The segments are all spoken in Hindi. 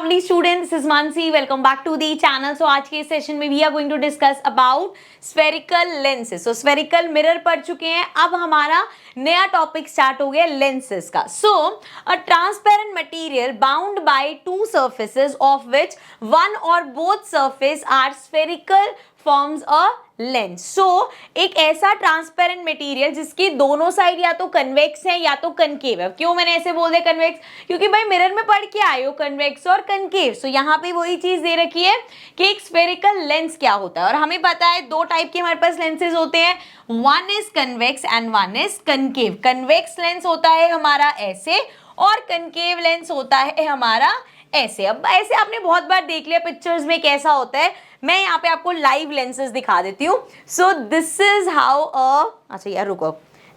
lovely students, this is Mansi. Welcome back to the channel. So आज के सेशन में we are going to discuss about spherical lenses. So spherical mirror पढ़ चुके हैं, अब हमारा नया टॉपिक स्टार्ट हो गया lenses का. So a transparent material bound by two surfaces of which one or both surface are spherical forms a lens. So एक ऐसा ट्रांसपेरेंट मटेरियल जिसकी दोनों साइड या तो कन्वेक्स है या तो कनकेव है. क्यों मैंने ऐसे बोल दिया कन्वेक्स? क्योंकि भाई मिरर में पढ़ के आए हो कन्वेक्स और कनकेव. सो यहाँ पे वही चीज दे रखी है कि एक स्फेरिकल लेंस क्या होता है. और हमें पता है दो टाइप के हमारे पास लेंसेज होते हैं, one is convex and one is concave. Convex lens होता है हमारा ऐसे और कनकेव लेंस होता है हमारा ऐसे. अब ऐसे आपने बहुत बार देख लिया पिक्चर्स में कैसा होता है. मैं यहाँ पे आपको लाइव लेंसेज दिखा देती हूँ. सो दिस इज हाउ अच्छा यार रुको,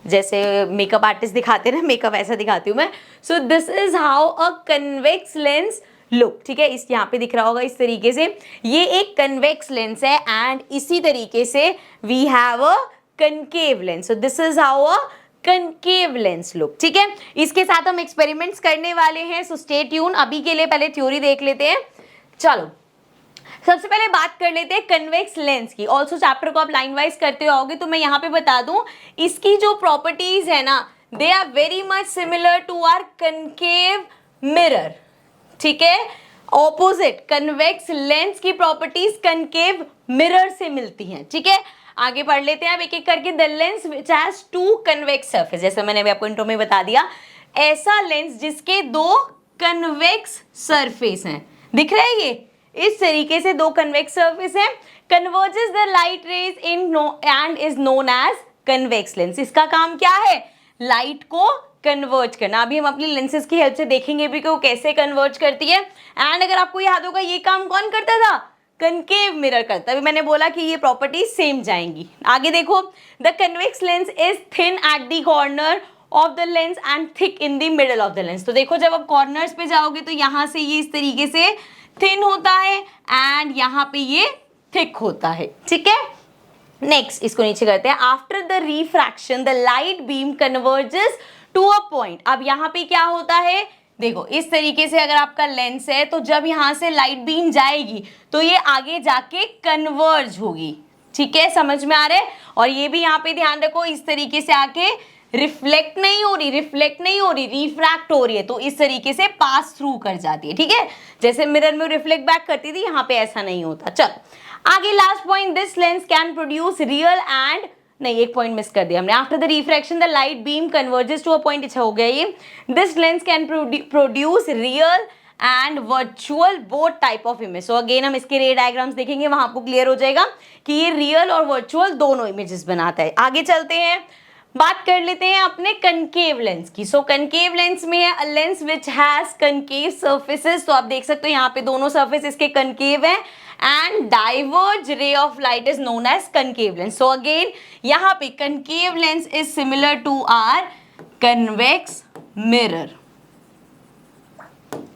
जैसे मेकअप आर्टिस्ट दिखाते हैं ना मेकअप, ऐसा दिखाती हूँ मैं. सो this is how a convex lens look. ठीक है, इस यहाँ पे दिख रहा होगा इस तरीके से. ये एक कन्वेक्स लेंस है एंड इसी तरीके से we have a concave lens. So this is how a concave lens look. ठीक है, इसके साथ हम एक्सपेरिमेंट्स करने वाले हैं. So stay tune. अभी के लिए पहले थ्योरी देख लेते हैं. चलो सबसे पहले बात कर लेते हैं कन्वेक्स लेंस की. ऑल्सो चैप्टर को आप लाइन वाइज करते आओगे तो मैं यहाँ पे बता दूं इसकी जो प्रॉपर्टीज है ना, they are very much similar to our concave mirror. ठीक है, ऑपोजिट कन्वेक्स लेंस की प्रॉपर्टीज कनकेव मिरर से मिलती हैं. ठीक है, आगे पढ़ लेते हैं अब एक एक करके. The lens which has two convex surface, जैसे मैंने अभी आपको इंट्रो में बता दिया, ऐसा लेंस जिसके दो कन्वेक्स सरफेस हैं. दिख रहा है ये इस तरीके से दो कन्वेक्स सरफेस है. Converges the light rays in and is known as convex lens. इसका काम क्या है? लाइट को कन्वर्ज करना. अभी हम अपनी लेंसेज की हेल्प से देखेंगे भी कि वो कैसे कन्वर्ज करती है. एंड अगर आपको याद होगा ये काम कौन करता था? कनकेव मिरर करता है. अभी मैंने बोला कि ये प्रॉपर्टी सेम जाएंगी. आगे देखो, the convex lens is thin at the corner of the lens and thick in the middle of the lens. तो देखो जब आप कॉर्नर्स पे जाओगे तो यहाँ से ये इस तरीके से थिन होता है एंड यहाँ पे ये थिक होता है. ठीक है, नेक्स्ट इसको नीचे करते हैं. After the refraction the light beam converges to a point. अब यहाँ पे क्या होता है? देखो इस तरीके से अगर आपका लेंस है तो जब यहाँ से लाइट बीम जाएगी तो ये आगे जाके कन्वर्ज होगी. ठीक है, समझ में आ रहा है? और ये भी यहाँ पे ध्यान रखो इस तरीके से आके रिफ्लेक्ट नहीं हो रही, रिफ्रैक्ट हो रही है. तो इस तरीके से पास थ्रू कर जाती है. ठीक है, जैसे मिरर में रिफ्लेक्ट बैक करती थी, यहाँ पे ऐसा नहीं होता. चलो आगे last point, this lens can produce real and, नहीं एक पॉइंट मिस कर दिया हमने. After the refraction the light beam converges to a point. अच्छा हो गया ये. This lens can produce real and virtual both type of image. So again हम इसके रे डायग्राम्स देखेंगे, वहां आपको क्लियर हो जाएगा कि ये रियल और वर्चुअल दोनों इमेजेस बनाता है. आगे चलते हैं, बात कर लेते हैं अपने कनकेव लेंस की. सो कनकेव लेंस में है a lens which has concave surfaces. तो आप देख सकते हो यहाँ पे दोनों सर्फेस इसके कनकेव है and diverge ray of light is known as concave lens. So again यहाँ पे concave lens is similar to our convex mirror.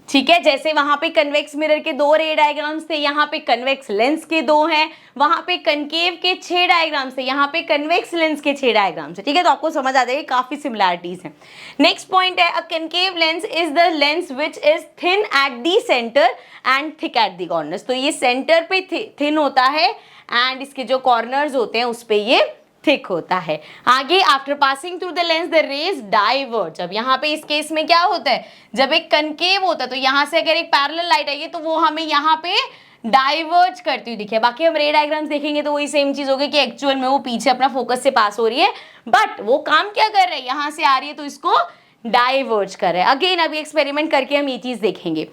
ठीक है, जैसे वहां पे कन्वेक्स मिरर के दो रे डायग्राम्स थे, यहाँ पे कन्वेक्स लेंस के दो हैं. वहां पे कनकेव के 6 डायग्राम्स थे, यहाँ पे कन्वेक्स लेंस के 6 डायग्राम्स है. ठीक है, तो आपको समझ आ जाएगी काफी सिमिलैरिटीज हैं. नेक्स्ट पॉइंट है, a concave lens is the lens which is thin at the centre and thick at the corners. तो ये सेंटर पे थिन होता है एंड इसके जो कॉर्नर्स होते हैं उस पे ये थिक होता है. आगे, after passing through the lens the rays diverge. अब यहाँ पे इस केस में क्या होता है? जब एक कनकेव होता है तो यहाँ से अगर एक पैरेलल लाइट आई है तो वो हमें यहाँ पे डाइवर्ज करती हुई दिखे. बाकी हम रे डायग्राम्स देखेंगे तो वही सेम चीज होगी कि एक्चुअल में वो पीछे अपना फोकस से पास हो रही है, बट वो काम क्या कर रहा है? यहाँ से आ रही है तो इसको डाइवर्ज कर रहा है. अगेन अभी एक्सपेरिमेंट करके हम ये चीज देखेंगे.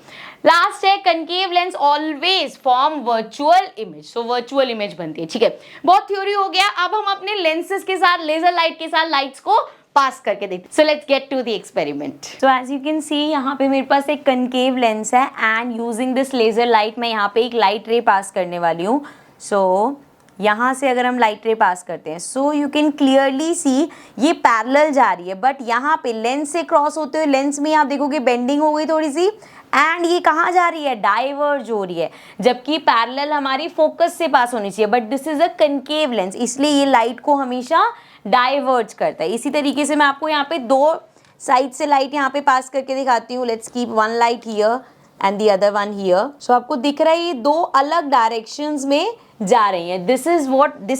लास्ट है, concave lens always form virtual image. So virtual image बनती है. ठीक है, बहुत थ्योरी हो गया. अब हम अपने लेंसेज के साथ, लेजर लाइट के साथ लाइट्स को पास करके देखते हैं. So let's get to the experiment. So as you can see यहाँ पे मेरे पास एक कनकेव लेंस है and using this laser light मैं यहाँ पे एक लाइट रे पास करने वाली हूँ. सो यहाँ से अगर हम लाइट रे पास करते हैं, so you can clearly see ये पैरेलल जा रही है, बट यहाँ पे लेंस से क्रॉस होते हुए लेंस में आप देखोगे बेंडिंग हो गई थोड़ी सी एंड ये कहाँ जा रही है? डाइवर्ज हो रही है. जबकि पैरेलल हमारी फोकस से पास होनी चाहिए, but this is a concave lens, इसलिए ये लाइट को हमेशा डाइवर्ज करता है. इसी तरीके से मैं आपको यहाँ पे दो साइड से लाइट यहाँ पे पास करके दिखाती हूँ. Let's keep one light here and the other one here. So आपको दिख रहा है ये दो अलग डायरेक्शंस में जा रही है। This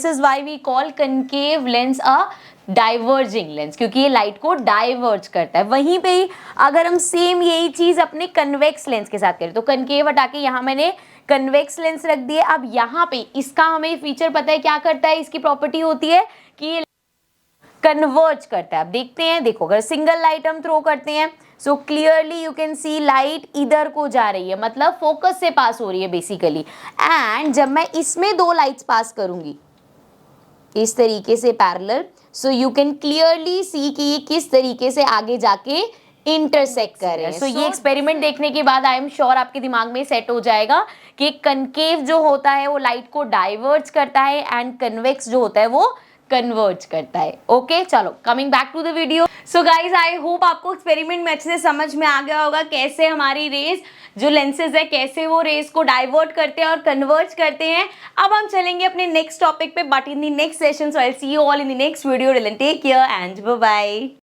is why we call concave lens a diverging lens, क्योंकि ये लाइट को डाइवर्ज करता है। वहीं पे ही अगर हम सेम यही चीज अपने कन्वेक्स लेंस के साथ करें, तो कनकेव हटा के यहाँ मैंने कन्वेक्स लेंस रख दिए। अब यहाँ पे इसका हमें फीचर पता है क्या करता है, इसकी प्रॉपर्टी होती है कि ये कन्वर्ज करता है। अब देखते हैं, देखो अगर सिंगल लाइट हम थ्रो करते हैं, so clearly you can C light इधर को जा रही है, मतलब फोकस से पास हो रही है बेसिकली। एंड जब मैं इसमें दो लाइट्स पास करूंगी इस तरीके से parallel, so you can clearly see कि ये किस तरीके से आगे जाके इंटरसेक्ट कर रहे हैं। सो ये एक्सपेरिमेंट देखने के बाद आई एम श्योर आपके दिमाग में सेट हो जाएगा कि कनकेव जो होता है वो लाइट को डाइवर्ज करता है एंड कन्वेक्स जो होता है वो कन्वर्ज करता है। ओके चलो coming back to the video. So guys I hope आपको एक्सपेरिमेंट में अच्छे से समझ में आ गया होगा कैसे हमारी रेज जो लेंसेज है कैसे वो रेज को डाइवर्ट करते हैं और कन्वर्ज करते हैं। अब हम चलेंगे अपने नेक्स्ट टॉपिक पे, but in the next session. So I will see you all in the next video. Take care and bye bye.